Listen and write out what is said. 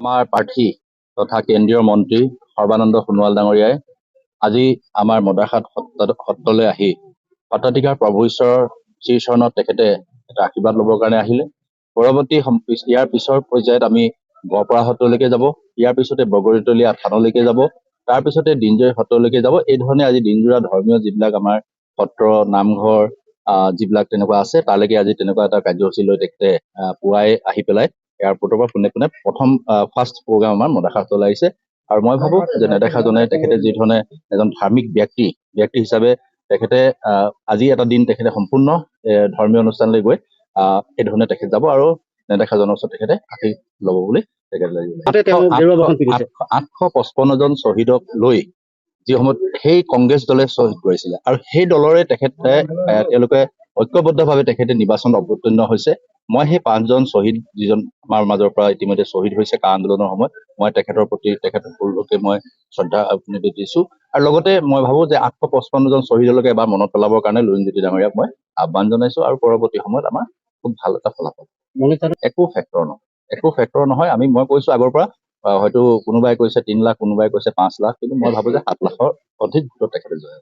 আমাৰ প্ৰাৰ্থী তথা কেন্দ্ৰীয় মন্ত্ৰী সৰ্বানন্দ সোণোৱাল ডাঙৰীয়াই আজি আমাৰ মদাৰখাট সত্ৰলৈ আহি সত্ৰাধিকাৰ প্ৰভু ঈশ্বৰৰ শ্ৰীচৰণত তেখেতে এটা আশীৰ্বাদ ল'বৰ কাৰণে আহিলে। পৰৱৰ্তী ইয়াৰ পিছৰ পৰ্যায়ত আমি গড়পৰা সত্ৰলৈকে যাব, ইয়াৰ পিছতে বগৰীতলীয়া থানলৈকে যাব, তাৰপিছতে দিনজয় সত্ৰলৈকে যাব। এই ধৰণে আজি দিনজোৰা ধৰ্মীয় যিবিলাক আমাৰ সত্ৰ নামঘৰ যিবিলাক তেনেকুৱা আছে তালৈকে আজি তেনেকুৱা এটা কাৰ্যসূচী লৈ তেখেতে পুৱাই আহি পেলাই এয়াৰপৰ্টৰ পৰা পোনে পোনে প্ৰথম ফাৰ্ষ্ট প্ৰগ্ৰাম আমাৰ মদাৰখাটলৈ আহিছে। আৰু মই ভাবো যে নেদেখাজনে তেখেতে যি ধৰণে এজন ধাৰ্মিক ব্যক্তি হিচাপে তেখেতে আজি এটা দিন তেখেতে সম্পূৰ্ণ ধৰ্মীয় অনুষ্ঠানলৈ গৈ এই ধৰণে তেখেত যাব আৰু নেদেখাজনৰ ওচৰত তেখেতে আশীষ ল'ব বুলি তেখেতে 855 জন শ্বহীদক লৈ যি সময়ত সেই কংগ্ৰেছ দলে শ্বহীদ কৰিছিলে আৰু সেই দলৰে তেওঁলোকে ঐক্যবদ্ধভাৱে তেখেতে নিৰ্বাচন অৱতীৰ্ণ হৈছে। মই সেই 5জন শ্বহীদ যিজন আমাৰ মাজৰ পৰা ইতিমধ্যে শ্বহীদ হৈছে কা আন্দোলনৰ সময়ত, মই তেখেতৰ প্ৰতি তেখেতসকলকে মই শ্ৰদ্ধা নিবেদন দিছো। আৰু লগতে মই ভাবো যে 855 জন শ্বহীদলৈকে এবাৰ মনত পেলাবৰ কাৰণে লুৰিণজ্যোতি ডাঙৰীয়াক মই আহ্বান জনাইছো। আৰু পৰৱৰ্তী সময়ত আমাৰ খুব ভাল এটা ফলাফল। একো ফেক্টৰ নহয়। মই কৈছো আগৰ পৰা হয়তো কোনোবাই কৈছে 3 লাখ, কোনোবাই কৈছে 5 লাখ, কিন্তু মই ভাবো যে 7 লাখৰ অধিক ভোটত তেখেতে জয়।